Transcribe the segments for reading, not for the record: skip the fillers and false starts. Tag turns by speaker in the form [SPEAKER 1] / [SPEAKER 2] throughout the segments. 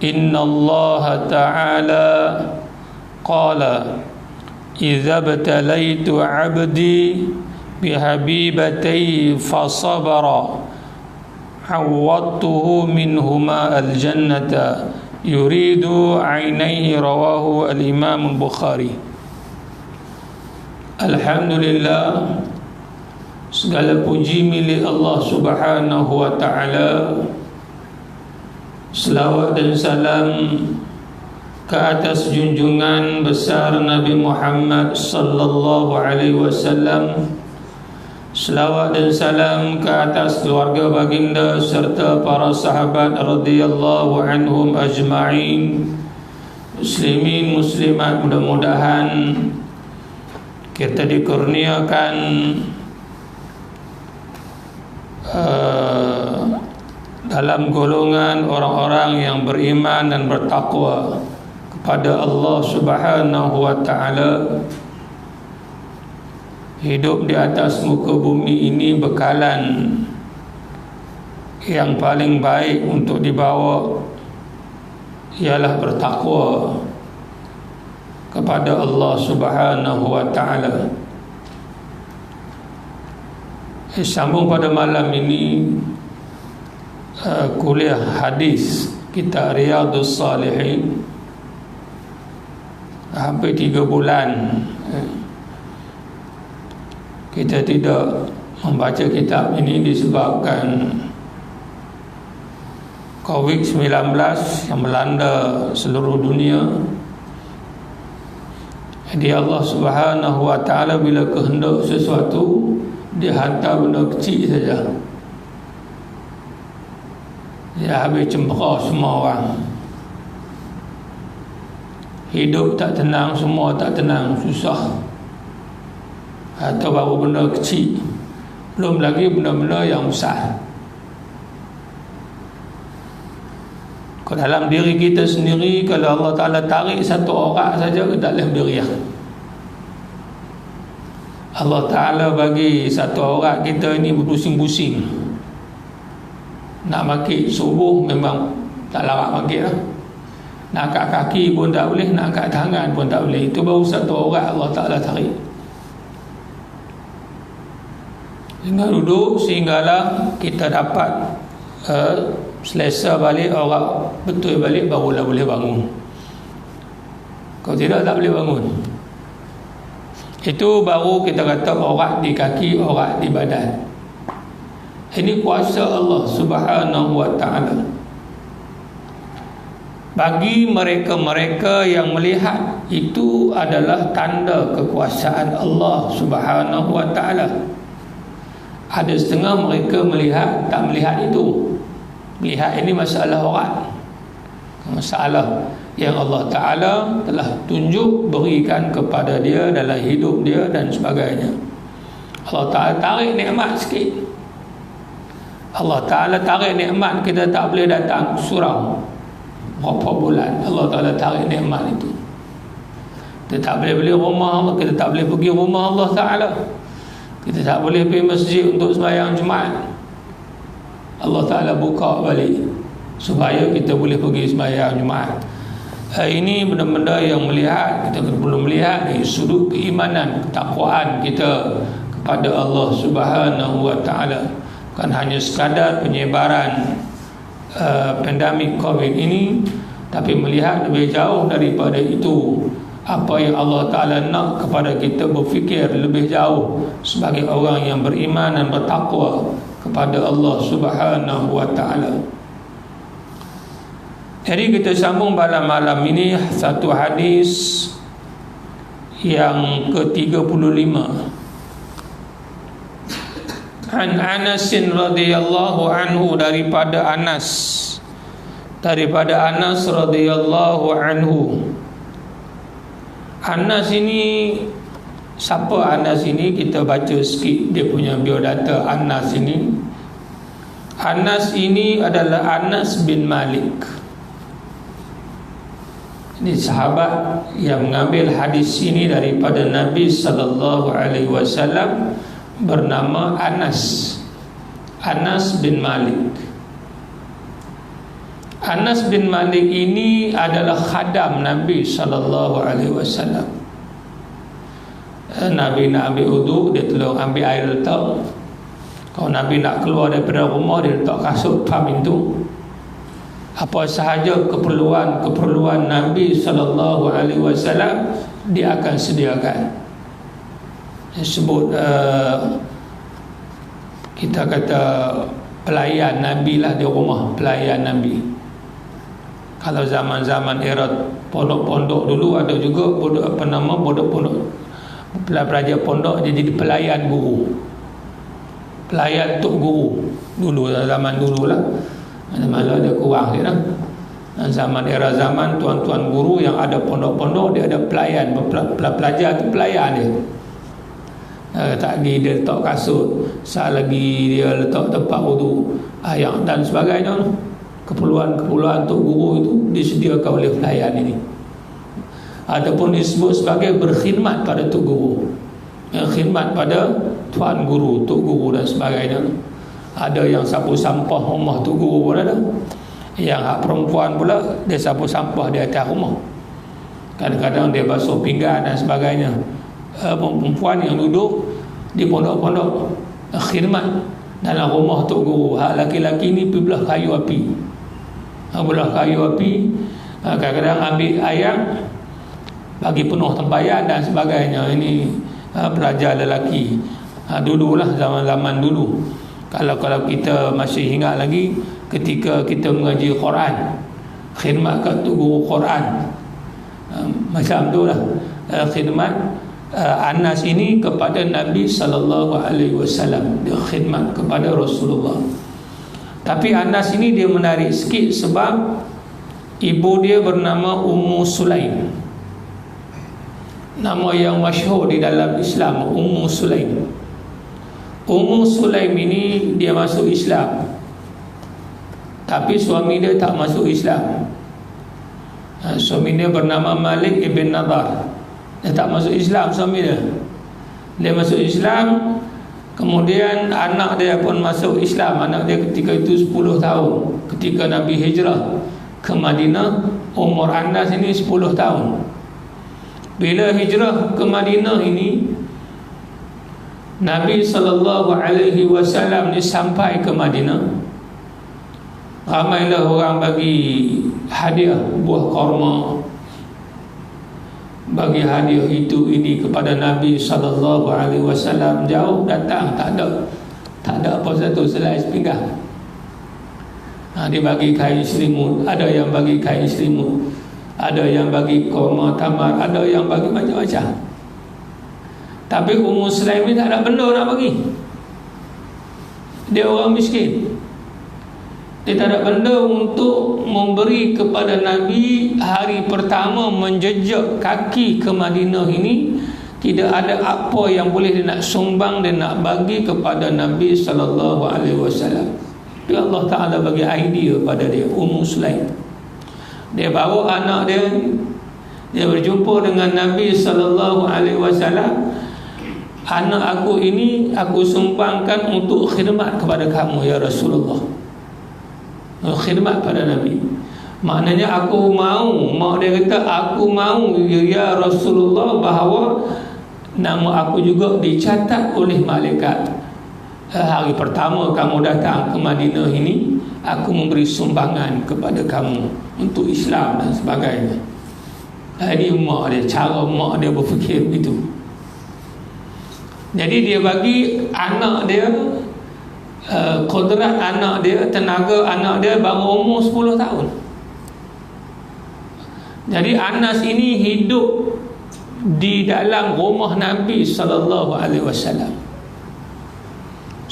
[SPEAKER 1] إن الله تعالى قال إذا ابتليت عبدي بحبيبتي فصبر عوضته منهما الجنة يريد عينيه. رواه الإمام البخاري. Alhamdulillah, segala puji milik Allah Subhanahu wa ta'ala. Selawat dan salam ke atas junjungan besar Nabi Muhammad sallallahu alaihi wasallam. Selawat dan salam ke atas keluarga baginda serta para sahabat radhiyallahu anhum ajma'in. Muslimin muslimat, mudah-mudahan kita dikurniakan dalam golongan orang-orang yang beriman dan bertakwa kepada Allah Subhanahu wa ta'ala. Hidup di atas muka bumi ini bekalan yang paling baik untuk dibawa ialah bertakwa kepada Allah Subhanahu wa ta'ala. Sambung pada malam ini kuliah hadis kita Riyadhus Salihin. Hampir 3 bulan kita tidak membaca kitab ini disebabkan COVID-19 yang melanda seluruh dunia. Jadi Allah Subhanahu wa ta'ala bila kehendak sesuatu, dia hantar benda kecil saja, dia habis cembera semua orang. Hidup tak tenang, semua tak tenang, susah. Atau baru benda kecil, belum lagi benda-benda yang besar. Ke dalam diri kita sendiri, kalau Allah Ta'ala tarik satu orang saja ke dalam diri, Allah Ta'ala bagi satu orang kita ini berpusing-pusing. Nak makik subuh memang tak larat makik lah. Nak angkat kaki pun tak boleh, nak angkat tangan pun tak boleh. Itu baru satu orang Allah Ta'ala tarik. Sehingga duduk, sehinggalah kita dapat selesa balik, orang betul balik, barulah boleh bangun. Kalau tidak, tak boleh bangun. Itu baru kita kata orat di kaki, orat di badan. Ini kuasa Allah Subhanahu wa ta'ala. Bagi mereka-mereka yang melihat, itu adalah tanda kekuasaan Allah Subhanahu wa ta'ala. Ada setengah mereka melihat, tak melihat itu. Melihat ini masalah orat, masalah yang Allah Ta'ala telah tunjuk, berikan kepada dia dalam hidup dia dan sebagainya. Allah Ta'ala tarik nikmat sikit. Allah Ta'ala tarik nikmat, kita tak boleh datang surau berapa bulan. Allah Ta'ala tarik nikmat itu. Kita tak boleh beli rumah Allah, kita tak boleh pergi rumah Allah Ta'ala, kita tak boleh pergi masjid untuk sembahyang Jumaat. Allah Ta'ala buka balik supaya kita boleh pergi sembahyang Jumaat. Ini benda-benda yang melihat, kita perlu melihat dari sudut keimanan, ketakwaan kita kepada Allah Subhanahu wa ta'ala. Bukan hanya sekadar penyebaran pandemik COVID ini, tapi melihat lebih jauh daripada itu. Apa yang Allah Ta'ala nak kepada kita berfikir lebih jauh sebagai orang yang beriman dan bertakwa kepada Allah Subhanahu wa ta'ala. Jadi kita sambung pada malam ini satu hadis yang ke-35. An Anas radhiyallahu anhu, daripada Anas radhiyallahu anhu. Anas ini, siapa Anas ini? Kita baca sikit dia punya biodata Anas ini. Anas ini adalah Anas bin Malik. Ini sahabat yang mengambil hadis ini daripada Nabi sallallahu alaihi wasallam, bernama Anas bin Malik. Anas bin Malik ini adalah khadam Nabi SAW. Nabi nak ambil uduk, dia tolong ambil air letak. Kalau Nabi nak keluar daripada rumah, dia letak kasut depan pintu. Apa sahaja keperluan Nabi SAW, dia akan sediakan. Disebut kita kata pelayan Nabi lah di rumah, pelayan Nabi. Kalau zaman-zaman era pondok-pondok dulu, ada juga pondok-pondok pelajar pondok dia jadi pelayan guru, pelayan tok guru dulu, zaman dulu lah. Malah ada kurang dia lah. Zaman tuan-tuan guru yang ada pondok-pondok, dia ada pelayan, pelajar tu pelayan dia. Tak dia letak kasut, saat lagi dia letak tempat wudu, yang dan sebagainya. Keperluan tok guru itu disediakan oleh pelayan ini, ataupun disebut sebagai berkhidmat pada tok guru, khidmat pada tuan guru, tok guru dan sebagainya. Ada yang sapu sampah rumah tok guru pun ada. Yang hak perempuan pula, dia sapu sampah di atas rumah. Kadang-kadang dia basuh pinggan dan sebagainya. Perempuan yang duduk di pondok-pondok khidmat dalam rumah tok guru. Hak laki-laki ni pergi belah kayu api. Belah kayu api, kadang-kadang ambil ayam, bagi penuh tempayan dan sebagainya. Ini pelajar lelaki. Dululah, zaman-zaman dulu. Kalau kita masih ingat lagi, ketika kita mengaji Quran, khidmat kat tu guru Quran, macam tu lah khidmat Anas ini kepada Nabi SAW. Dia khidmat kepada Rasulullah. Tapi Anas ini dia menarik sikit sebab ibu dia bernama Ummu Sulaim. Nama yang masyhur di dalam Islam, Ummu Sulaim. Ummu Sulaim ini dia masuk Islam, tapi suami dia tak masuk Islam. Suami dia bernama Malik ibn Nadar. Dia tak masuk Islam suami dia. Dia masuk Islam, kemudian anak dia pun masuk Islam. Anak dia ketika itu 10 tahun. Ketika Nabi hijrah ke Madinah, umur Anas ini 10 tahun. Bila hijrah ke Madinah ini, Nabi SAW ni sampai ke Madinah, ramailah orang bagi hadiah buah kurma, bagi hadiah itu ini kepada Nabi SAW. Jauh datang, tak ada apa satu selain sepinggang. Dia bagi kain selimut, ada yang bagi kain selimut, ada yang bagi kurma tamar, ada yang bagi macam-macam. Tapi Ummu Sulaim ni tak ada benda nak bagi. Dia orang miskin. Dia tak ada benda untuk memberi kepada Nabi. Hari pertama menjejak kaki ke Madinah ini, tidak ada apa yang boleh dia nak sumbang, dia nak bagi kepada Nabi SAW. Dia Allah Ta'ala bagi idea pada dia, Ummu Sulaim. Dia bawa anak dia berjumpa dengan Nabi SAW. Anak aku ini aku sumbangkan untuk khidmat kepada kamu ya Rasulullah. Khidmat pada Nabi. Maknanya aku mau, mak dia kata aku mau ya Rasulullah bahawa nama aku juga dicatat oleh malaikat. Hari pertama kamu datang ke Madinah ini, aku memberi sumbangan kepada kamu untuk Islam dan sebagainya. Ini mak dia, cara mak dia berfikir begitu. Jadi dia bagi anak dia, kodrat anak dia, tenaga anak dia baru umur 10 tahun. Jadi Anas ini hidup di dalam rumah Nabi SAW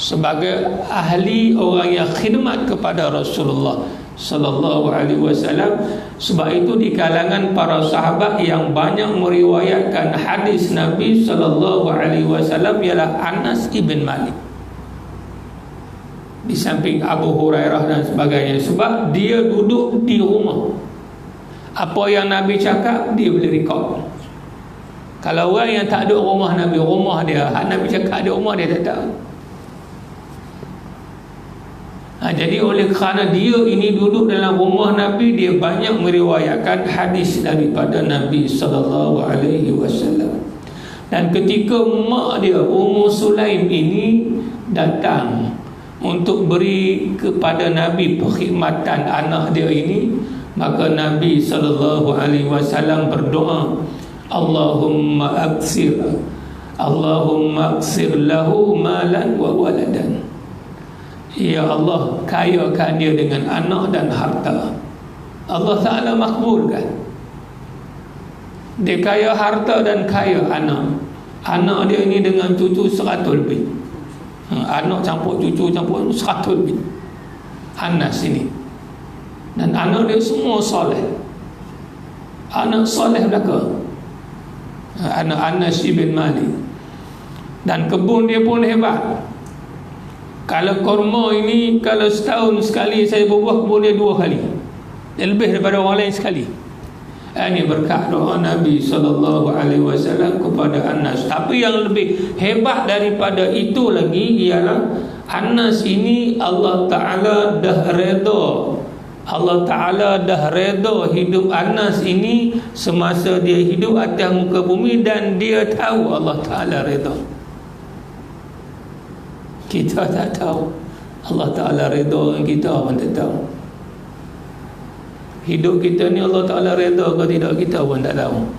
[SPEAKER 1] sebagai ahli, orang yang khidmat kepada Rasulullah SAW. Sebab itu di kalangan para sahabat yang banyak meriwayatkan hadis Nabi SAW ialah Anas ibn Malik, di samping Abu Hurairah dan sebagainya. Sebab dia duduk di rumah, apa yang Nabi cakap dia boleh rekod. Kalau orang yang tak duduk rumah Nabi, rumah dia, Nabi cakap di rumah dia tak tahu. Jadi oleh kerana dia ini duduk dalam rumah Nabi, dia banyak meriwayatkan hadis daripada Nabi sallallahu alaihi wasallam. Dan ketika mak dia Ummu Sulaim ini datang untuk beri kepada Nabi perkhidmatan anak dia ini, maka Nabi sallallahu alaihi wasallam berdoa, Allahumma aksir lahu malan wa waladan. Ya Allah, kayakan dia dengan anak dan harta. Allah Ta'ala makbulkan. Dia kaya harta dan kaya anak. Anak dia ini dengan cucu 100 lebih. Anak campur cucu campur 100 lebih. Anas ini. Dan anak dia semua soleh. Anak soleh belaka. Anak Anas ibn Malik. Dan kebun dia pun hebat. Kalau korma ini, kalau setahun sekali saya berbuah, kebun dia 2 kali. Dia lebih daripada orang lain sekali. Ini berkat doa Nabi SAW kepada Anas. Tapi yang lebih hebat daripada itu lagi ialah Anas ini Allah Ta'ala dah redha. Allah Ta'ala dah redha hidup Anas ini semasa dia hidup atas muka bumi, dan dia tahu Allah Ta'ala redha. Kita tak tahu. Allah Ta'ala redha dengan kita pun tak tahu. Hidup kita ni Allah Ta'ala redha ke tidak, kita pun tak tahu.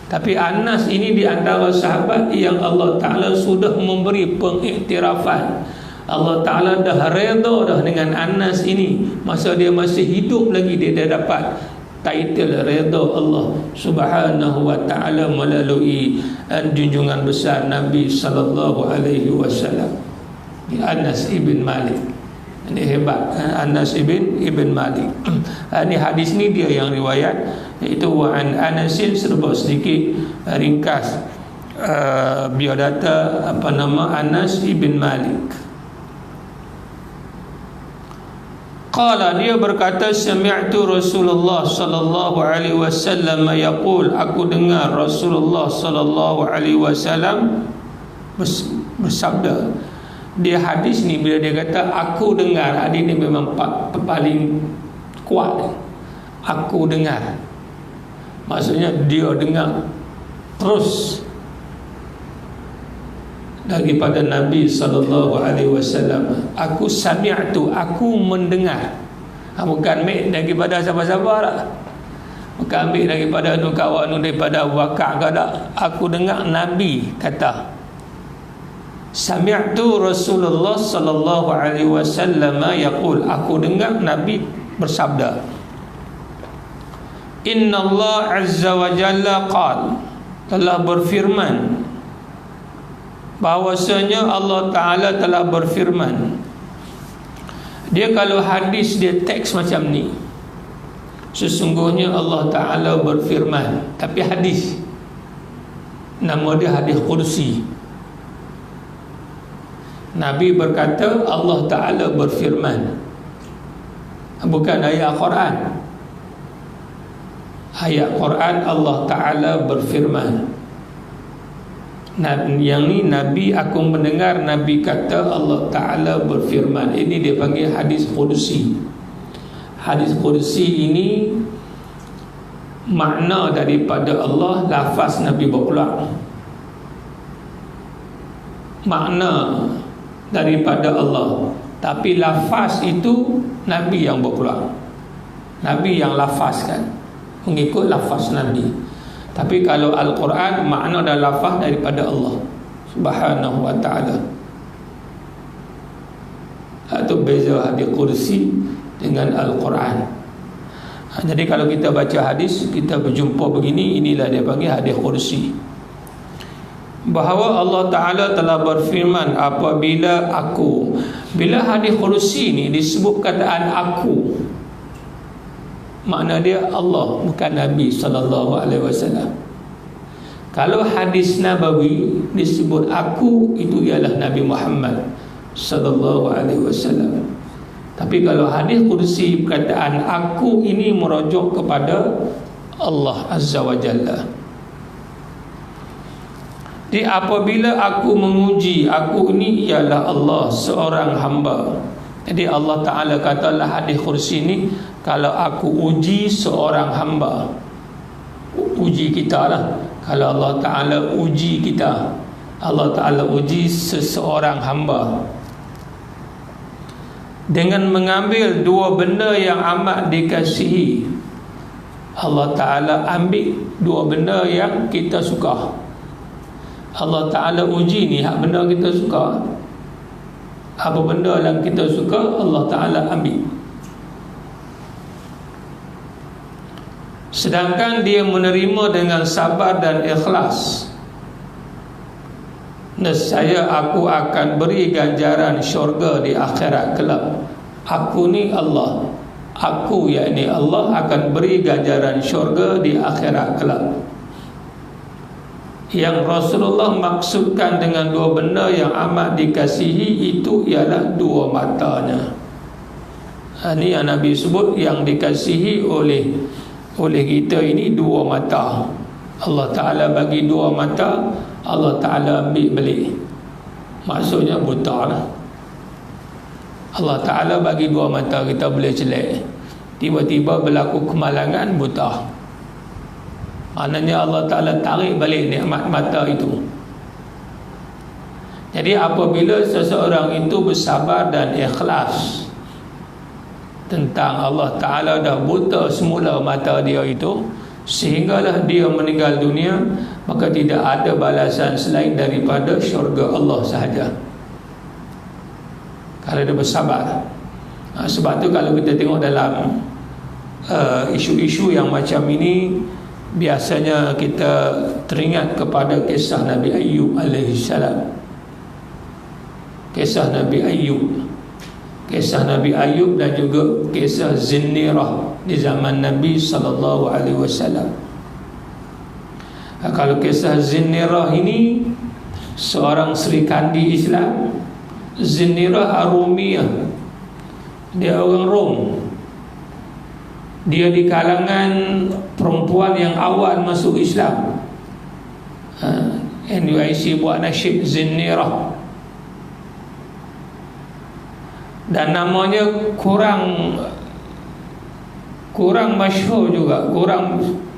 [SPEAKER 1] Tapi Anas ini di antara sahabat yang Allah Ta'ala sudah memberi pengiktirafan. Allah Ta'ala dah redha dah dengan Anas ini. Masa dia masih hidup lagi, dia dah dapat title redha Allah Subhanahu wa Ta'ala melalui junjungan besar Nabi sallallahu alaihi wasallam. Anas ibn Malik. Ini hebat, Anas ibn Malik. Ini hadis ni dia yang riwayat, iaitu wa an Anasin, serba sedikit ringkas biodata Anas ibn Malik. Qala, dia berkata, sami'tu Rasulullah sallallahu alaihi wasallam yaqul, aku dengar Rasulullah sallallahu alaihi wasallam bersabda. Dia hadis ni bila dia kata aku dengar, hadis ni memang paling kuat. Aku dengar, maksudnya dia dengar terus daripada Nabi sallallahu alaihi wasallam. Aku sami'tu, aku mendengar. Bukan ambil daripada siapa-siapa tak. Bukan ambil daripada nu kawan nu, daripada Abu Bakar ke tak. Aku dengar Nabi kata. Sami'tu Rasulullah sallallahu alaihi wasallam yaqul, aku dengar Nabi bersabda. Inna Allah azza wa jalla qala, telah berfirman, bahawasanya Allah Ta'ala telah berfirman. Dia kalau hadis, dia teks macam ni, sesungguhnya Allah Ta'ala berfirman. Tapi hadis, nama dia hadis kursi. Nabi berkata Allah Ta'ala berfirman, bukan ayat Quran. Ayat Quran Allah Ta'ala berfirman. Yang ni Nabi, aku mendengar Nabi kata Allah Ta'ala berfirman. Ini dia panggil hadis qudsi. Hadis qudsi ini makna daripada Allah, lafaz Nabi berkeluar. Makna daripada Allah, tapi lafaz itu Nabi yang berkeluar. Nabi yang lafazkan, mengikut lafaz Nabi. Tapi kalau Al-Quran, makna dan lafaz daripada Allah Subhanahu wa ta'ala. Itu beza hadis kursi dengan Al-Quran. Jadi kalau kita baca hadis, kita berjumpa begini, inilah dia panggil hadis kursi. Bahawa Allah Ta'ala telah berfirman apabila aku. Bila hadis kursi ni disebut kataan aku, makna dia Allah, bukan Nabi sallallahu alaihi wasallam. Kalau hadis Nabawi disebut aku, itu ialah Nabi Muhammad sallallahu alaihi wasallam. Tapi kalau hadis kursi perkataan aku ini merujuk kepada Allah azza wa jalla. Jadi apabila aku menguji, aku ini ialah Allah, seorang hamba. Jadi Allah Ta'ala katalah hadis kursi ni, kalau aku uji seorang hamba, uji kita lah, kalau Allah Ta'ala uji kita, Allah Ta'ala uji seseorang hamba dengan mengambil dua benda yang amat dikasihi, Allah Ta'ala ambil dua benda yang kita suka. Allah Ta'ala uji ni hak benda kita suka. Apa benda yang kita suka, Allah Ta'ala ambil. Sedangkan dia menerima dengan sabar dan ikhlas, nescaya aku akan beri ganjaran syurga di akhirat kelak. Aku ni Allah, aku yakni Allah akan beri ganjaran syurga di akhirat kelak. Yang Rasulullah maksudkan dengan dua benda yang amat dikasihi itu ialah dua matanya. Ini yang Nabi sebut yang dikasihi oleh kita ini dua mata. Allah Ta'ala bagi dua mata, Allah Ta'ala ambil balik. Maksudnya buta lah. Allah Ta'ala bagi dua mata, kita boleh celak. Tiba-tiba berlaku kemalangan, buta. Maknanya Allah Ta'ala tarik balik nikmat mata itu. Jadi apabila seseorang itu bersabar dan ikhlas tentang Allah Ta'ala dah buta semula mata dia itu, sehinggalah dia meninggal dunia, maka tidak ada balasan selain daripada syurga Allah sahaja, kalau dia bersabar. Sebab tu kalau kita tengok dalam isu-isu yang macam ini, biasanya kita teringat kepada kisah Nabi Ayyub alaihissalam. Kisah Nabi Ayyub, kisah Nabi Ayyub dan juga kisah Zinnirah di zaman Nabi SAW. Kalau kisah Zinnirah ini, seorang Sri Kandi Islam. Zinnirah Arumiyah, dia orang Rom. Dia di kalangan perempuan yang awal masuk Islam. NUIC buat nasyid Zinnirah, dan namanya kurang masyhur juga,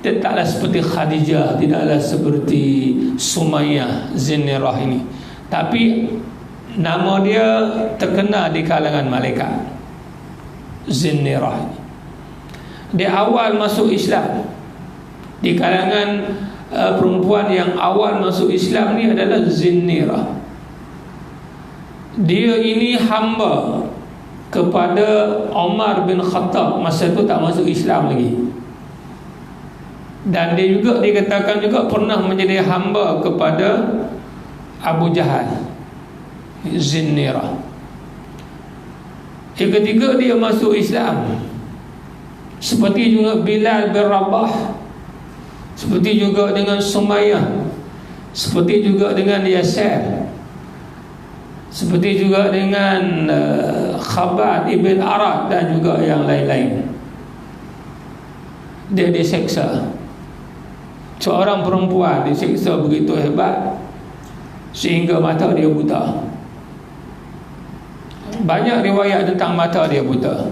[SPEAKER 1] tidaklah seperti Khadijah, tidaklah seperti Sumayyah. Zinnirah ini, tapi nama dia terkenal di kalangan malaikat. Zinnirah ini, dia awal masuk Islam. Di kalangan perempuan yang awal masuk Islam ni adalah Zinnirah. Dia ini hamba kepada Umar bin Khattab, masa itu tak masuk Islam lagi. Dan dia juga dikatakan juga pernah menjadi hamba kepada Abu Jahal. Zinnirah. Yang ketiga dia masuk Islam, seperti juga Bilal bin Rabah, seperti juga dengan Sumayyah, seperti juga dengan Yasir, seperti juga dengan Khabat ibn Arad dan juga yang lain-lain. Dia diseksa. Seorang perempuan diseksa begitu hebat sehingga mata dia buta. Banyak riwayat tentang mata dia buta.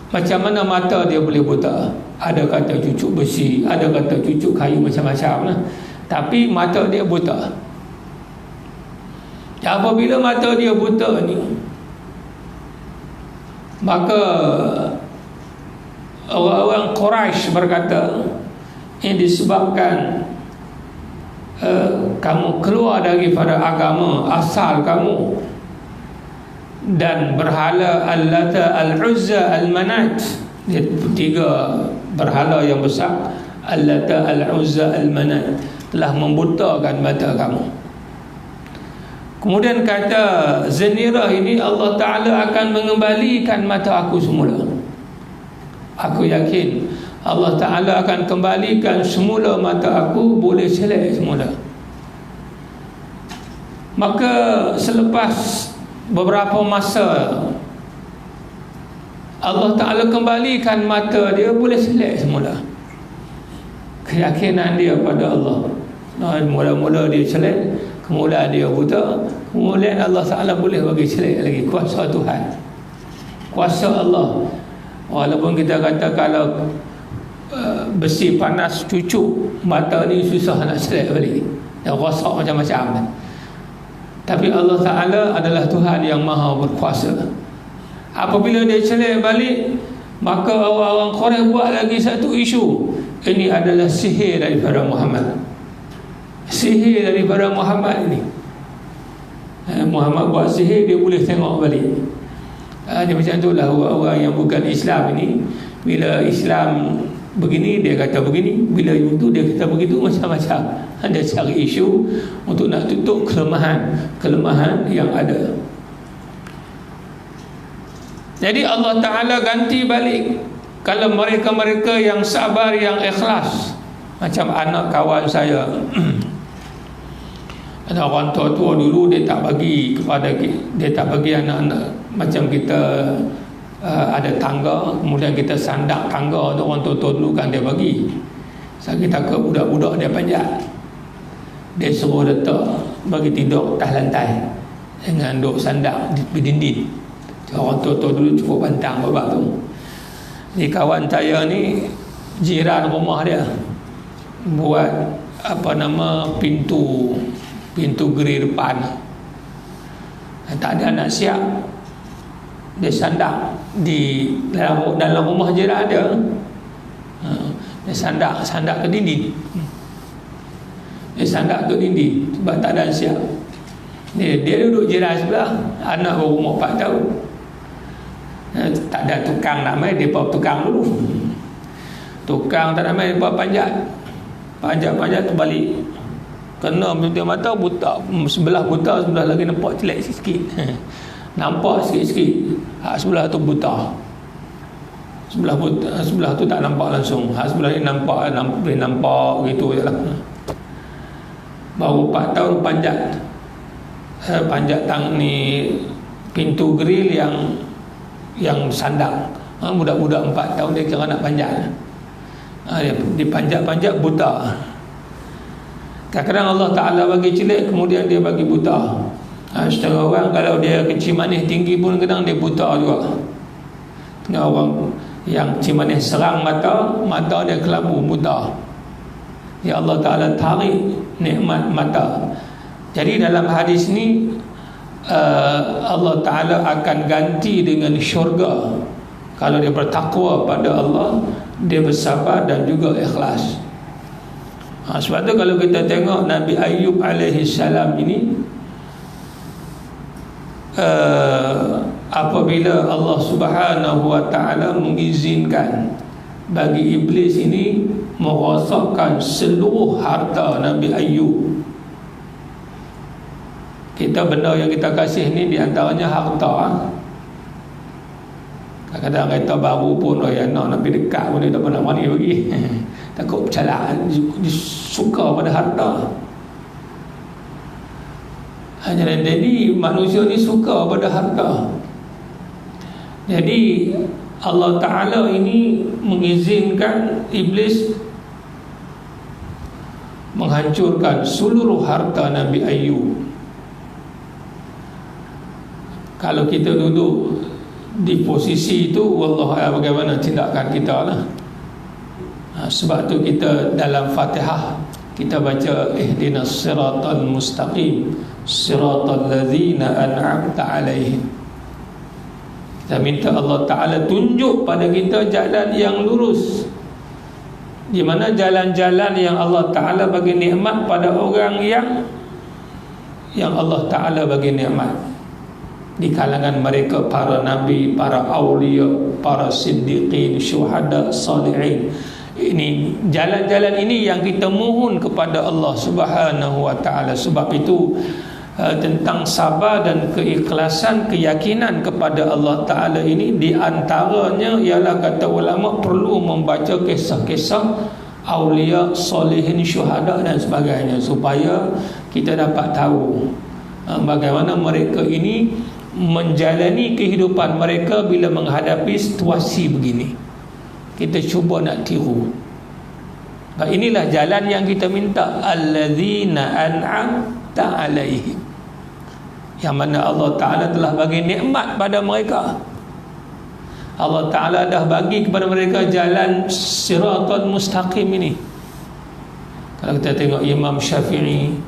[SPEAKER 1] Macam mana mata dia boleh buta? Ada kata cucuk besi, ada kata cucuk kayu, macam-macam lah. Tapi mata dia buta. Apabila mata dia buta ni, maka orang-orang Quraisy berkata, ini disebabkan kamu keluar daripada agama asal kamu dan berhala Al-Lata, Al-Uzza, Al-Manat. Tiga berhala yang besar, Al-Lata, Al-Uzza, Al-Manat, telah membutakan mata kamu. Kemudian kata Zinnirah ini, Allah Ta'ala akan mengembalikan mata aku semula. Aku yakin Allah Ta'ala akan kembalikan semula mata aku, boleh celak semula. Maka selepas beberapa masa, Allah Ta'ala kembalikan mata dia, boleh celak semula. Keyakinan dia pada Allah. Mula-mula dia celak, kemudian dia buta, kemudian Allah Ta'ala boleh bagi celak lagi. Kuasa Tuhan. kuasa Allah. Walaupun kita kata kalau besi panas cucuk, mata ni susah nak selek balik, dah rosak macam-macam. Tapi Allah Ta'ala adalah Tuhan yang maha berkuasa. Apabila dia selek balik, maka orang-orang Quraisy buat lagi satu isu. Ini adalah sihir daripada Muhammad. Sihir daripada Muhammad ini. Muhammad buat sihir, dia boleh tengok balik. Dia macam itulah orang-orang yang bukan Islam ini. Bila Islam begini, dia kata begini. Bila itu, dia kata begitu, macam-macam. Dia cari isu untuk nak tutup kelemahan yang ada. Jadi Allah Ta'ala ganti balik. Kalau mereka-mereka yang sabar, yang ikhlas. Macam anak kawan saya, ada orang tua-tua dulu, dia tak bagi anak-anak. Macam kita ada tangga, kemudian kita sandak tangga tu, orang tua-tua dulu kan dia bagi. Kita ke budak-budak dia panjat, dia suruh letak bagi tidur atas lantai dengan duk sandak di dinding. Orang tua-tua dulu cukup bantang babak tu. Ni kawan saya ni, jiran rumah dia buat pintu gerai depan, tak ada nak siap, dia sandak di dalam rumah jiran dia. Dia sandak ke dinding. Dia sandak ke dinding sebab tak ada siap. Dia duduk jiran sebelah, anak berumur 4 tahun. Tak ada tukang nak main, dia bawa tukang dulu. Tukang tak nak main, dia bawa panjat tu balik. Kena dia mata buta, sebelah buta, sebelah lagi nampak celak sikit. Nampak sikit-sikit. Sebelah tu buta. Sebelah tu tak nampak langsung. Sebelah ni nampak gitu je lah. Baru 4 tahun panjat ni pintu grill yang sandak. Budak-budak 4 tahun dia kira nak panjat. Dia panjat buta. Kadang-kadang Allah Ta'ala bagi celik, kemudian dia bagi buta. Setengah orang kalau dia kecil manis tinggi pun kadang dia buta juga. Tengah orang yang kecil manis serang mata dia kelabu, buta. Ya Allah Ta'ala tarik nikmat mata. Jadi dalam hadis ni Allah Ta'ala akan ganti dengan syurga kalau dia bertakwa pada Allah, dia bersabar dan juga ikhlas. Sebab tu kalau kita tengok Nabi Ayub alaihi salam ini, apabila Allah Subhanahu wa Ta'ala mengizinkan bagi iblis ini merosakkan seluruh harta Nabi Ayub. Kita benda yang kita kasih ni diantaranya harta. Kadang-kadang kereta baru pun nak pergi dekat pun dia tak pernah berani bagi. Takut bercalak. Dia suka pada harta. Jadi manusia ni suka pada harta. Jadi Allah Ta'ala ini mengizinkan iblis menghancurkan seluruh harta Nabi Ayub. Kalau kita duduk di posisi itu, wallahualam bagaimana tindakan kita lah. Sebab tu kita dalam Fatihah kita baca ihdinas siratal mustaqim siratal ladzina an'amta alaihim. Kita minta Allah Ta'ala tunjuk pada kita jalan yang lurus, di mana jalan-jalan yang Allah Ta'ala bagi nikmat pada orang yang Allah Ta'ala bagi nikmat. Di kalangan mereka para nabi, para awliya, para siddiqin, syuhada, salihin. Ini jalan-jalan ini yang kita mohon kepada Allah Subhanahu wa Ta'ala. Sebab itu tentang sabar dan keikhlasan, keyakinan kepada Allah Ta'ala ini, di antaranya ialah kata ulama perlu membaca kisah-kisah awliya, salihin, syuhada dan sebagainya, supaya kita dapat tahu bagaimana mereka ini menjalani kehidupan mereka bila menghadapi situasi begini. Kita cuba nak tiru. Inilah jalan yang kita minta, alladzina an'amta alaihim, yang mana Allah Ta'ala telah bagi nikmat pada mereka. Allah Ta'ala dah bagi kepada mereka jalan siratal mustaqim ini. Kalau kita tengok Imam Syafi'i,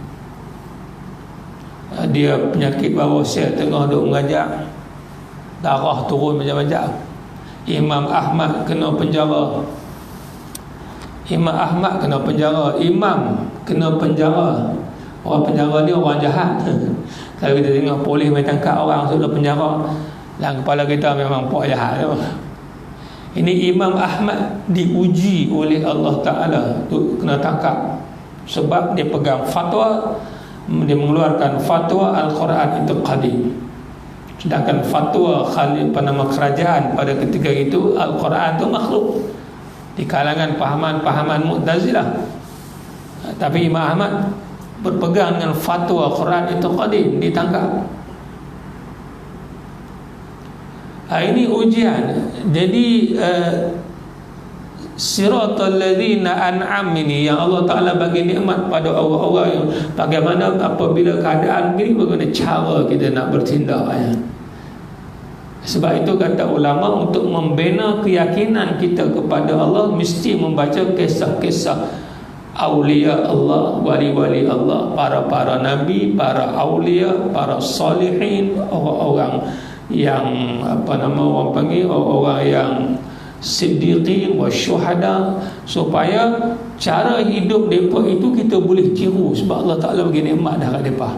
[SPEAKER 1] dia penyakit bawasir, tengah duk mengajar, darah turun macam-macam. Imam Ahmad kena penjara. Imam Ahmad kena penjara. Imam kena penjara. Orang penjara ni orang jahat. Kalau kita tengok polis main tangkap orang sudah penjara, dalam kepala kita memang pok jahat tu. Ini Imam Ahmad diuji oleh Allah Ta'ala tu kena tangkap sebab dia pegang fatwa, dia mengeluarkan fatwa Al-Quran itu qadim. Sedangkan fatwa nama kerajaan pada ketika itu Al-Quran itu makhluk di kalangan pahaman-pahaman Mu'tazilah. Tapi Imam Ahmad berpegang dengan fatwa Quran itu qadim, ditangkap. Ini ujian. Jadi siratal ladzina an'am ini yang Allah Ta'ala bagi nikmat pada orang-orang yang bagaimana apabila keadaan begini, bagaimana cara kita nak bertindak ya. Sebab itu kata ulama, untuk membina keyakinan kita kepada Allah mesti membaca kisah-kisah awliya Allah, wali-wali Allah, para nabi, para awliya, para salihin, orang-orang yang orang panggil orang yang siddiqin wa syuhada, supaya cara hidup mereka itu kita boleh tiru sebab Allah Ta'ala bagi nikmat dah kat mereka.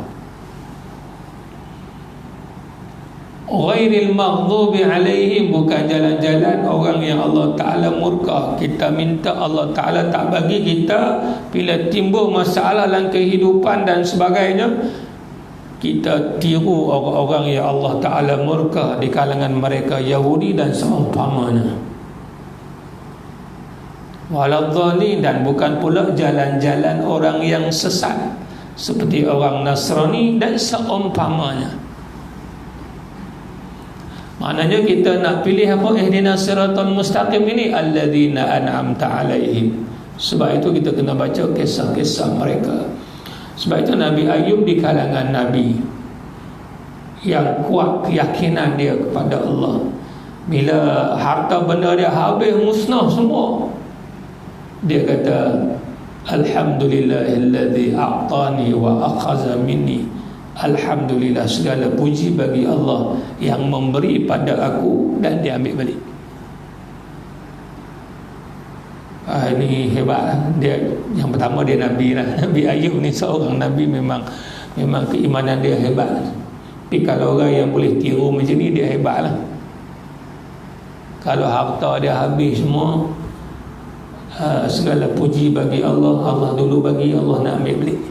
[SPEAKER 1] Ghairil maghdubi alaihim, bukan jalan-jalan orang yang Allah Ta'ala murka. Kita minta Allah Ta'ala tak bagi kita, bila timbul masalah dalam kehidupan dan sebagainya, kita tiru orang-orang yang Allah Ta'ala murka di kalangan mereka Yahudi dan seumpamanya. Waladhdallin, dan bukan pula jalan-jalan orang yang sesat seperti orang Nasrani dan seumpamanya. Maknanya kita nak pilih apa? Ihdinas siratal mustaqim ini, alladzina an'amta alaihim. Sebab itu kita kena baca kisah-kisah mereka. Sebab itu Nabi Ayub di kalangan Nabi yang kuat keyakinan dia kepada Allah. Bila harta benda dia habis musnah semua, dia kata alhamdulillahilladzi a'tani wa akhadha minni. Alhamdulillah, segala puji bagi Allah yang memberi pada aku dan dia ambil balik. Ini hebat. Dia yang pertama dia Nabi lah. Nabi Ayub ni seorang Nabi, memang keimanan dia hebat. Tapi kalau orang yang boleh tiru macam ni, dia hebat lah. Kalau harta dia habis semua, segala puji bagi Allah, Allah dulu bagi, Allah nak ambil balik.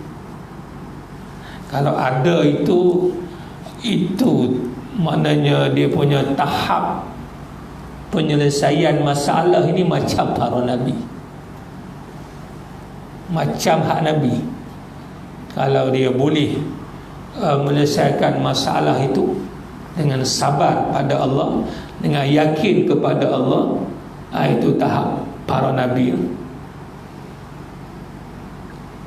[SPEAKER 1] Kalau ada itu maknanya dia punya tahap penyelesaian masalah ini macam para Nabi, macam hak Nabi. Kalau dia boleh menyelesaikan masalah itu dengan sabar pada Allah, dengan yakin kepada Allah, itu tahap para Nabi.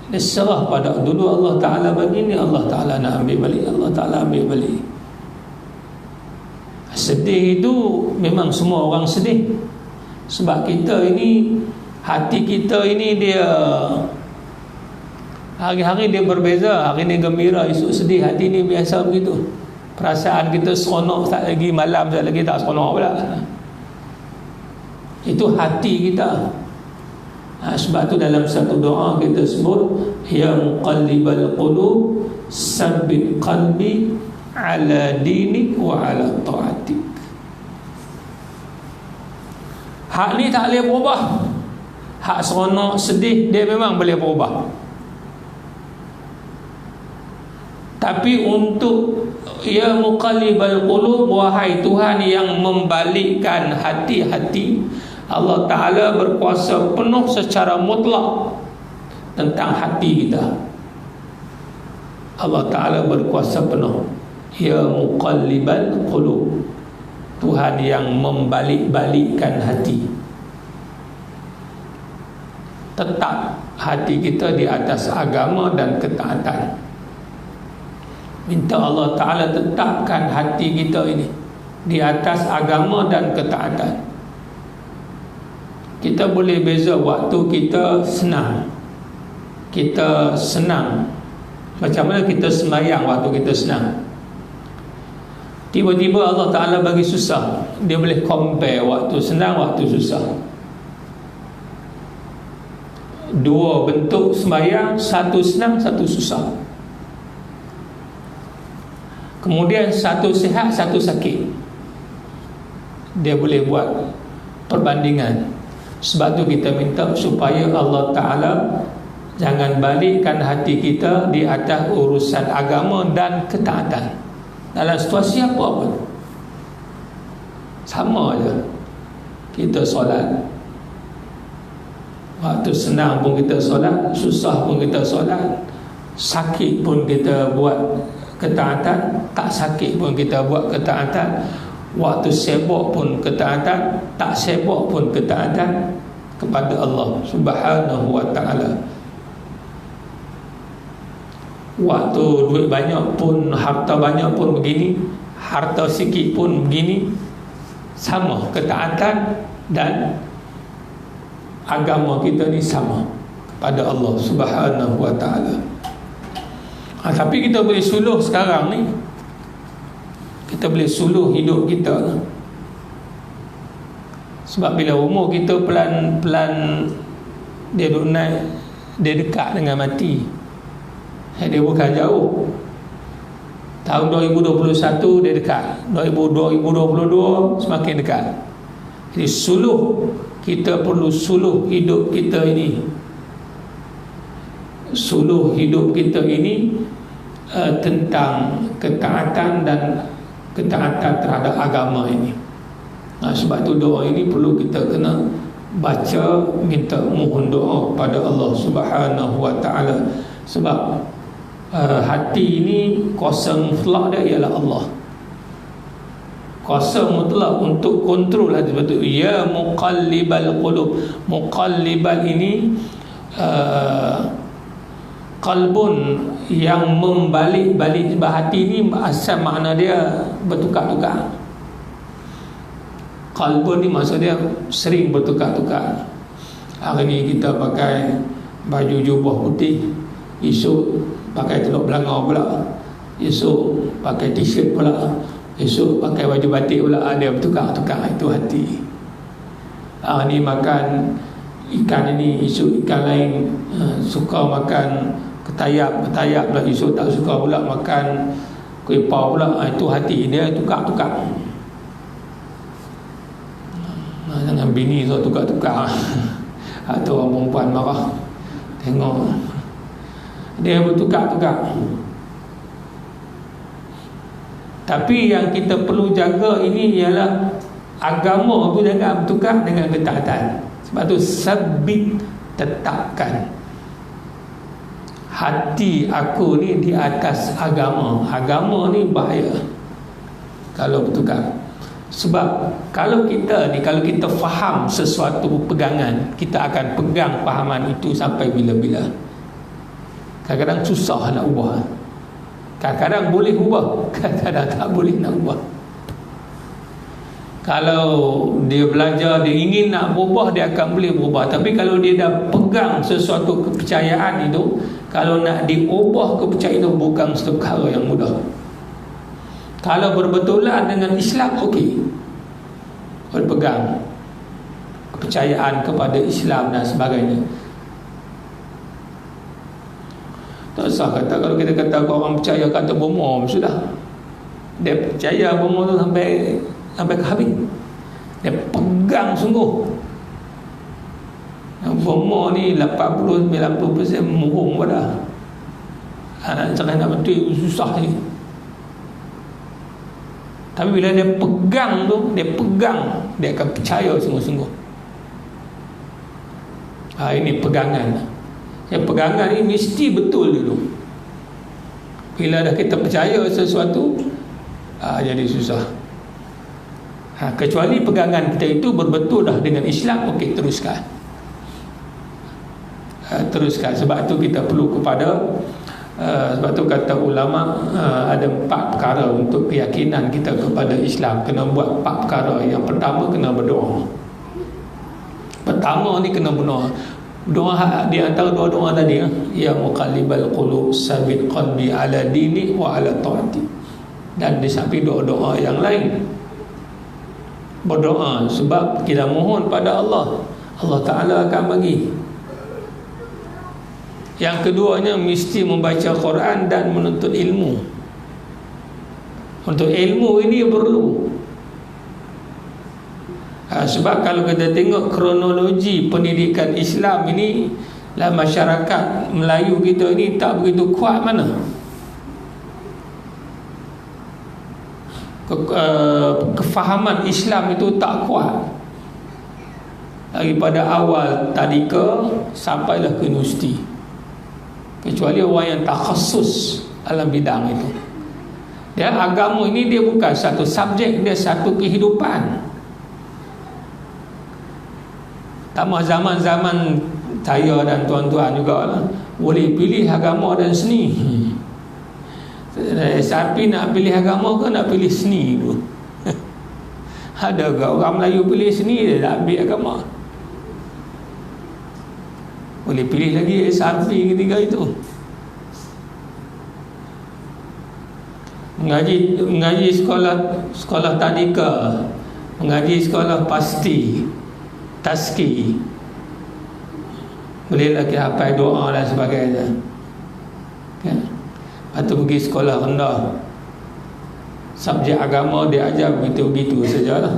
[SPEAKER 1] Dia serah pada dulu Allah Ta'ala bagi ni, Allah Ta'ala nak ambil balik, Allah Ta'ala ambil balik. Sedih itu memang semua orang sedih. Sebab kita ini, hati kita ini dia hari-hari dia berbeza. Hari ni gembira, esok sedih. Hati ni biasa begitu. Perasaan kita seronok tak lagi, malam tak lagi tak seronok pula. Itu hati kita. Sebab tu dalam satu doa kita sebut, ya muqallibal qulub sabbit qalbi ala dinik wa ala ta'atik. Hak ni tak boleh berubah. Hak seronok, sedih, dia memang boleh berubah. Tapi untuk ya muqallibal qulub, wahai Tuhan yang membalikkan hati-hati, Allah Ta'ala berkuasa penuh secara mutlak tentang hati kita. Allah Ta'ala berkuasa penuh. Ya muqallibal qulub, Tuhan yang membalik-balikkan hati. Tetap hati kita di atas agama dan ketaatan. Minta Allah Ta'ala tetapkan hati kita ini di atas agama dan ketaatan. Kita boleh beza waktu kita senang. Kita senang. Macam mana kita sembahyang waktu kita senang. Tiba-tiba Allah Ta'ala bagi susah. Dia boleh compare waktu senang, waktu susah. Dua bentuk sembahyang, satu senang, satu susah. Kemudian satu sihat, satu sakit. Dia boleh buat perbandingan. Sebab tu kita minta supaya Allah Ta'ala jangan balikkan hati kita di atas urusan agama dan ketaatan. Dalam situasi apa pun sama je. Kita solat, waktu senang pun kita solat, susah pun kita solat, sakit pun kita buat ketaatan, tak sakit pun kita buat ketaatan, waktu sibuk pun ketaatan, tak sibuk pun ketaatan kepada Allah Subhanahu wa ta'ala. Waktu duit banyak pun, harta banyak pun begini, harta sikit pun begini, sama. Ketaatan dan agama kita ni sama kepada Allah Subhanahu wa ta'ala. Tapi kita boleh suluh sekarang ni. Kita boleh suluh hidup kita. Sebab bila umur kita pelan-pelan dia duk naik, dia dekat dengan mati. Dia bukan jauh. Tahun 2021 dia dekat, 2022 semakin dekat. Jadi suluh, kita perlu suluh hidup kita ini. Suluh hidup kita ini tentang ketaatan dan ketaatan terhadap agama ini. Sebab tu doa ini perlu kita kena baca, minta mohon doa pada Allah Subhanahu wa ta'ala. Sebab hati ini kuasa mutlak dia ialah Allah. Kuasa mutlak untuk kontrol hati. Sebab tu ya muqallibal qulub. Muqallibal ini qalbun yang membalik-balik. Hati ini asal makna dia bertukar-tukar. Qalbun ni maksud dia sering bertukar-tukar. Hari ni kita pakai baju jubah putih, esok pakai teluk belangau pula, esok pakai t-shirt pula, esok pakai baju batik pula. Dia bertukar-tukar. Itu hati. Ni makan ikan ini, esok ikan lain. Suka makan ketayap pula, esok tak suka pula makan kuih pau pula. Itu hati dia tukar-tukar. Jangan bini so tukar-tukar. Atau orang perempuan marah, tengok dia bertukar-tukar. Tapi yang kita perlu jaga ini ialah agama tu jangan bertukar dengan ketaatan. Sebab tu sabit, tetapkan hati aku ni di atas agama. Agama ni bahaya kalau bertukar. Sebab kalau kita faham sesuatu pegangan, kita akan pegang fahaman itu sampai bila-bila. Kadang-kadang susah nak ubah, kadang-kadang boleh ubah, kadang-kadang tak boleh nak ubah. Kalau dia belajar, dia ingin nak berubah, dia akan boleh berubah. Tapi kalau dia dah pegang sesuatu kepercayaan itu, kalau nak diubah kepercayaan itu bukan satu perkara yang mudah. Kalau berbetulan dengan Islam, okey, berpegang kepercayaan kepada Islam dan sebagainya. Tak usah kata, kalau kita kata orang percaya kata bomo, sudah. Dia percaya bomo tu sampai ke habis. Dia pegang sungguh. Bomo ni 80-90% murung pada. Nak cerai nak betul susah ni. Tapi bila dia pegang tu, dia akan percaya sungguh-sungguh. Ini pegangan. Yang pegangan ini mesti betul dulu. Bila dah kita percaya sesuatu, jadi susah. Kecuali pegangan kita itu berbetul dah dengan Islam, okey, teruskan. Teruskan. Sebab itu kita perlu kepada Sebab tu kata ulama, ada 4 perkara untuk keyakinan kita kepada Islam. Kena buat 4 perkara. Yang pertama, kena berdoa. Pertama ni kena berdoa. Doa di antara dua doa tadi, ya muqallibal qulub sabit qalbi ala dini wa ala taati. Dan di samping doa-doa yang lain, berdoa sebab kita mohon pada Allah, Allah Ta'ala akan bagi. Yang keduanya, mesti membaca Quran dan menuntut ilmu. Untuk ilmu ini perlu. Sebab kalau kita tengok kronologi pendidikan Islam ini dalam masyarakat Melayu kita ini tak begitu kuat mana. Kefahaman Islam itu tak kuat. Daripada awal tadika sampailah ke universiti. Kecuali orang yang tak khusus dalam bidang itu. Dia agama ini dia bukan satu subjek, dia satu kehidupan. Tambah zaman-zaman saya dan tuan-tuan juga lah, boleh pilih agama dan seni. SRP nak pilih agama ke nak pilih seni tu? Ada ke orang Melayu pilih seni, dia tak ambil agama? Boleh pilih lagi SRP ketiga itu. Mengaji sekolah tadika, mengaji sekolah pasti, taski, boleh lagi hafal doa dan sebagainya. Okay. Lepas tu pergi sekolah rendah, subjek agama dia ajar begitu-begitu sajalah.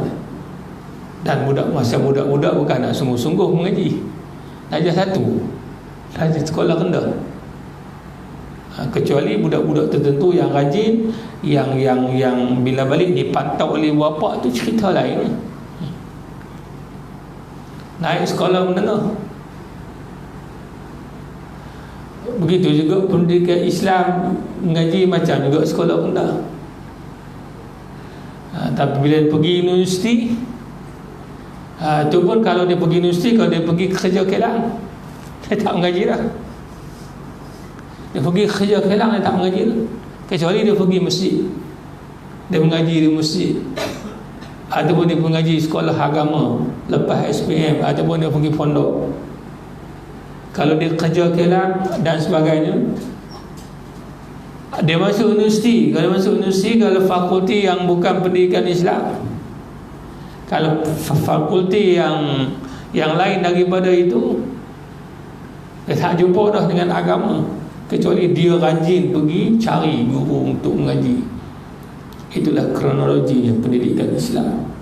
[SPEAKER 1] Dan masa budak-budak bukan nak sungguh-sungguh mengaji, ajar satu, ajar sekolah rendah. Kecuali budak-budak tertentu yang rajin, yang bila balik dipantau oleh bapa, tu cerita lain. Naik sekolah menengah. Begitu juga pendidikan Islam, mengaji macam juga sekolah rendah. Tapi bila pergi universiti, tu pun kalau dia pergi universiti, kalau dia pergi kerja kelang, dia tak mengaji dah. Dia pergi kerja kelang, dia tak mengaji dah. Kecuali dia pergi masjid, dia mengaji di masjid, ataupun dia mengaji sekolah agama lepas SPM, ataupun dia pergi pondok. Kalau dia kerja kelang dan sebagainya, dia masuk universiti. Kalau masuk universiti, kalau fakulti yang bukan pendidikan Islam, kalau fakulti yang lain daripada itu, dia tak jumpa dah dengan agama, kecuali dia rajin pergi cari guru untuk mengaji. Itulah kronologinya pendidikan Islam.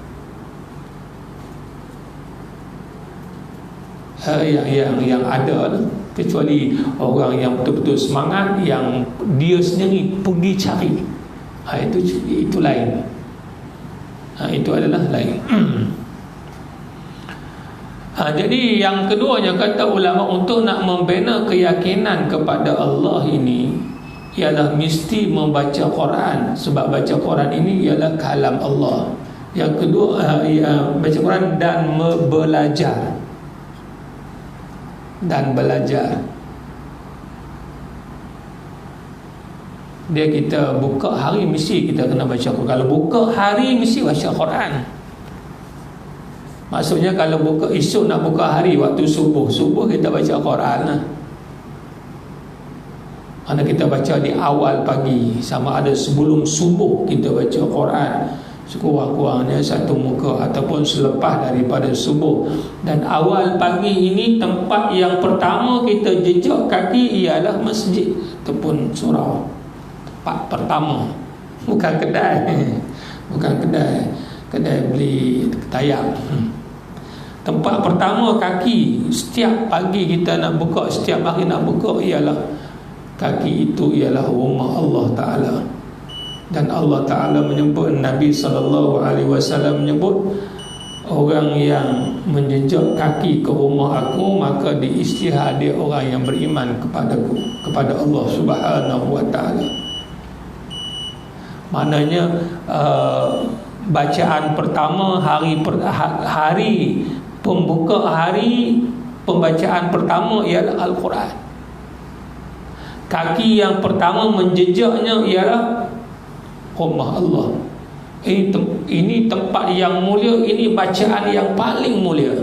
[SPEAKER 1] Yang ada lah. Kecuali orang yang betul-betul semangat, yang dia sendiri pergi cari, itu lain. Itu adalah lain. Jadi yang keduanya, kata ulama, untuk nak membina keyakinan kepada Allah ini ialah mesti membaca Quran. Sebab baca Quran ini ialah kalam Allah. Yang kedua, baca Quran dan belajar. Dan belajar. Dia kita buka hari mesti kita kena baca Quran. Kalau buka hari mesti baca Quran. Maksudnya kalau buka esok, nak buka hari waktu subuh kita baca Quran lah. Mana kita baca di awal pagi, sama ada sebelum subuh kita baca Quran, sekurang-kurangnya satu muka, ataupun selepas daripada subuh. Dan awal pagi ini tempat yang pertama kita jejak kaki ialah masjid ataupun surau. Tempat pertama, bukan kedai, bukan kedai beli tayak. Tempat pertama kaki setiap pagi kita nak buka, setiap hari nak buka, ialah kaki itu ialah rumah Allah Ta'ala. Dan Allah Ta'ala menyebut, Nabi SAW menyebut, orang yang menjejak kaki ke rumah aku, maka diisytihar dia orang yang beriman kepadaku, kepada Allah Subhanahu Wa Ta'ala. Maknanya bacaan pertama, hari pembuka hari pembacaan pertama ialah Al-Quran. Kaki yang pertama menjejaknya ialah rumah Allah. Ini tempat yang mulia, ini bacaan yang paling mulia.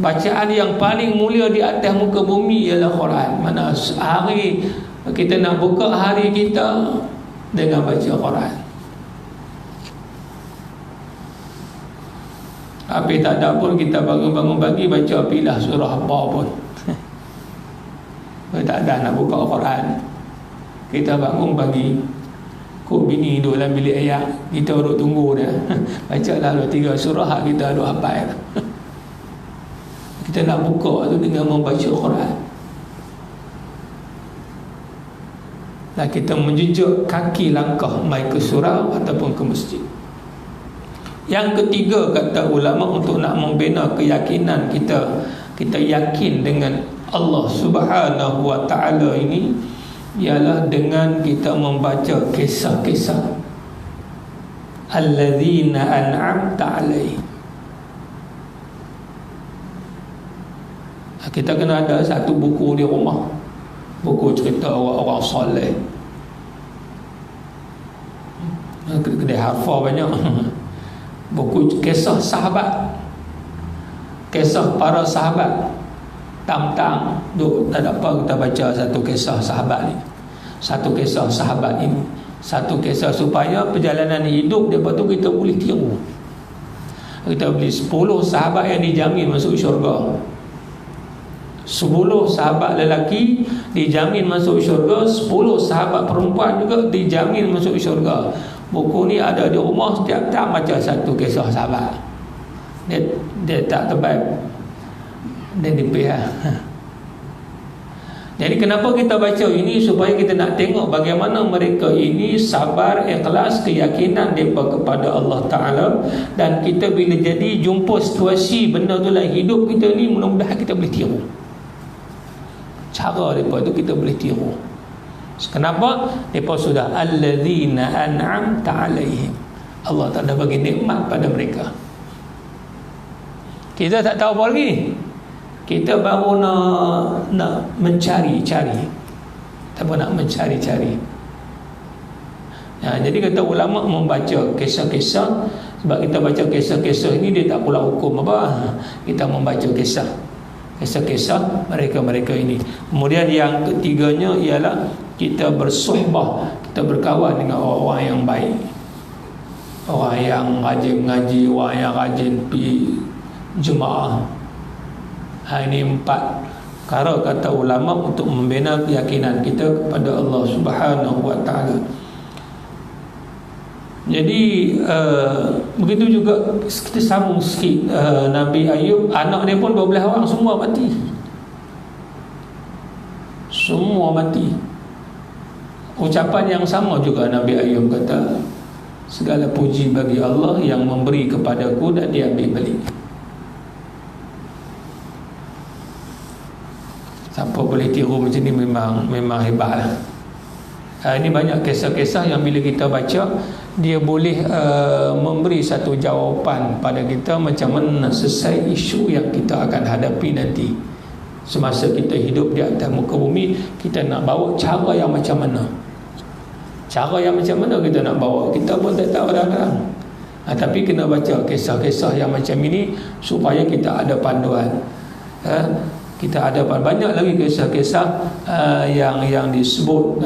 [SPEAKER 1] Bacaan yang paling mulia di atas muka bumi ialah Quran. Mana hari kita nak buka hari kita dengan baca Quran. Tapi tak ada pun kita bangun-bangun pagi baca apilah surah apa pun. Tak ada nak buka Quran. Kita bangun pagi, kok bini duduk dalam bilik ayah, kita duduk tunggu dia. Bacalah 2-3 surah kita duduk hafal. Kita nak buka tu dengan membaca Quran. Dan kita menjejak kaki langkah mai ke surau ataupun ke masjid. Yang ketiga, kata ulama, untuk nak membina keyakinan kita, kita yakin dengan Allah Subhanahu wa ta'ala ini, ialah dengan kita membaca kisah-kisah alladzina an'amta alaihim. Kita kena ada satu buku di rumah, buku cerita orang-orang soleh. Kedai hafal banyak. Buku kisah sahabat, kisah para sahabat. Tam-tam duk, tak ada apa kita baca satu kisah sahabat ni, satu kisah sahabat ini, satu kisah supaya perjalanan hidup lepas tu kita boleh tiru. Kita beli 10 sahabat yang dijamin masuk syurga, 10 sahabat lelaki dijamin masuk syurga, 10 sahabat perempuan juga dijamin masuk syurga. Buku ni ada di rumah, setiap tak baca satu kisah sahabat. Dia tak terbaik, dia dipihak. Jadi kenapa kita baca ini? Supaya kita nak tengok bagaimana mereka ini sabar, ikhlas, keyakinan mereka kepada Allah Ta'ala. Dan kita bila jadi jumpa situasi benda tu dalam hidup kita ni, mudah-mudahan kita boleh tiru cara mereka tu, kita boleh tiru. Kenapa? Mereka sudah alladzina an'amta alaihim, Allah Ta'ala bagi nikmat pada mereka. Kita tak tahu apa lagi, kita baru nak mencari-cari, tak nak mencari-cari. Jadi kata ulama, membaca kisah-kisah, sebab kita baca kisah-kisah ini dia tak pula hukum apa, kita membaca kisah-kisah mereka-mereka ini. Kemudian yang ketiganya ialah kita bersuhbah, kita berkawan dengan orang-orang yang baik, orang yang rajin mengaji, orang yang rajin pergi jemaah. Ini 4 perkara kata ulama untuk membina keyakinan kita kepada Allah Subhanahu wa ta'ala. Jadi begitu juga kita sambung sikit, Nabi Ayub, anak dia pun 12 orang semua mati. Semua mati. Ucapan yang sama juga Nabi Ayub kata, segala puji bagi Allah yang memberi kepadaku dan dia ambil balik. Siapa boleh tiru macam ni memang hebatlah. Ini banyak kisah-kisah yang bila kita baca, dia boleh memberi satu jawapan pada kita macam mana nak selesai isu yang kita akan hadapi nanti. Semasa kita hidup di atas muka bumi, kita nak bawa cara yang macam mana? Cara yang macam mana kita nak bawa? Kita pun tak tahu kadang-kadang. Tapi kena baca kisah-kisah yang macam ini supaya kita ada panduan. Kita ada banyak lagi kisah-kisah yang disebut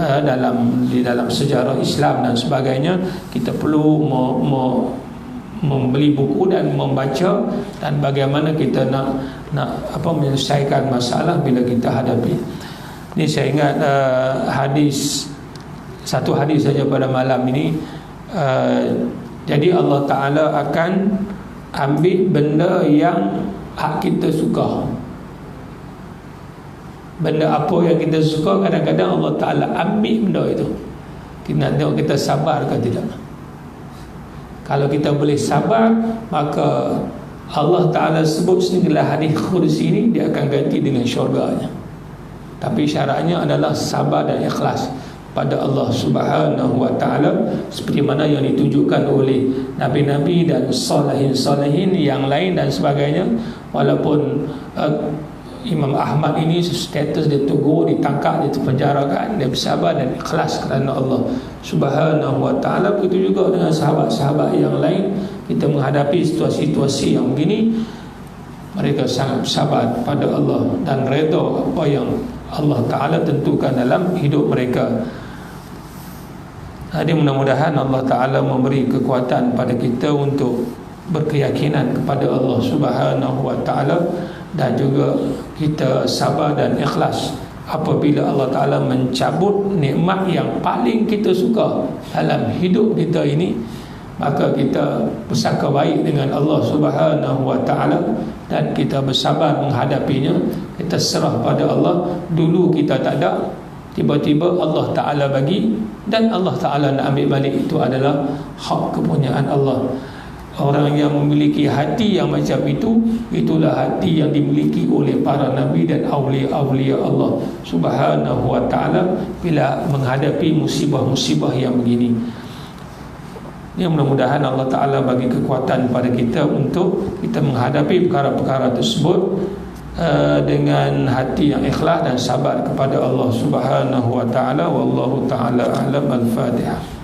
[SPEAKER 1] di dalam sejarah Islam dan sebagainya. Kita perlu membeli buku dan membaca, dan bagaimana kita nak menyelesaikan masalah bila kita hadapi. Ini saya ingat satu hadis saja pada malam ini. Jadi Allah Ta'ala akan ambil benda yang hak kita suka. Benda apa yang kita suka, kadang-kadang Allah Ta'ala ambil benda itu. Kita nak tengok kita sabar ke tidak. Kalau kita boleh sabar, maka Allah Ta'ala sebut sendiri dalam hadis kursi ini, dia akan ganti dengan syurganya. Tapi syaratnya adalah sabar dan ikhlas pada Allah Subhanahu wa ta'ala, seperti mana yang ditunjukkan oleh nabi-nabi dan salihin-salihin yang lain dan sebagainya. Walaupun Imam Ahmad ini status dia tegur, ditangkap, dipenjarakan, dia bersabar dan ikhlas kerana Allah Subhanahu wa ta'ala. Begitu juga dengan sahabat-sahabat yang lain. Kita menghadapi situasi-situasi yang begini, mereka sangat bersabar pada Allah dan redha apa yang Allah Ta'ala tentukan dalam hidup mereka. Jadi mudah-mudahan Allah Ta'ala memberi kekuatan pada kita untuk berkeyakinan kepada Allah Subhanahu wa ta'ala, dan juga kita sabar dan ikhlas apabila Allah Ta'ala mencabut nikmat yang paling kita suka dalam hidup kita ini. Maka kita bersangka baik dengan Allah Subhanahu wa ta'ala dan kita bersabar menghadapinya. Kita serah pada Allah. Dulu kita tak ada, tiba-tiba Allah Ta'ala bagi, dan Allah Ta'ala nak ambil balik. Itu adalah hak kepunyaan Allah. Orang yang memiliki hati yang macam itu, itulah hati yang dimiliki oleh para nabi dan awliya-awliya Allah Subhanahu wa ta'ala bila menghadapi musibah-musibah yang begini. Ya, mudah-mudahan Allah Ta'ala bagi kekuatan pada kita untuk kita menghadapi perkara-perkara tersebut dengan hati yang ikhlas dan sabar kepada Allah Subhanahu wa ta'ala. Wallahu ta'ala a'lam. Al-Fatihah.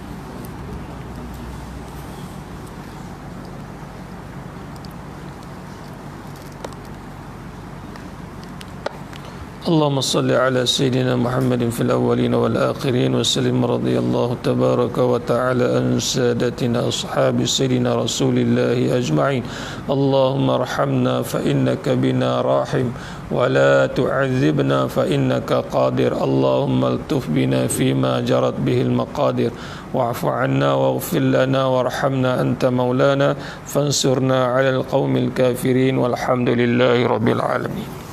[SPEAKER 1] اللهم صل على سيدنا محمد في الأولين والآخرين وسلم. رضي الله تبارك وتعالى عن سادتنا أصحاب سيدنا رسول الله أجمعين. اللهم ارحمنا فإنك بنا راحم ولا تعذبنا فإنك قادر. اللهم الطف بنا فيما جرت به المقادير واعف عنا واغفر لنا وارحمنا أنت مولانا فانصرنا على القوم الكافرين والحمد لله رب العالمين.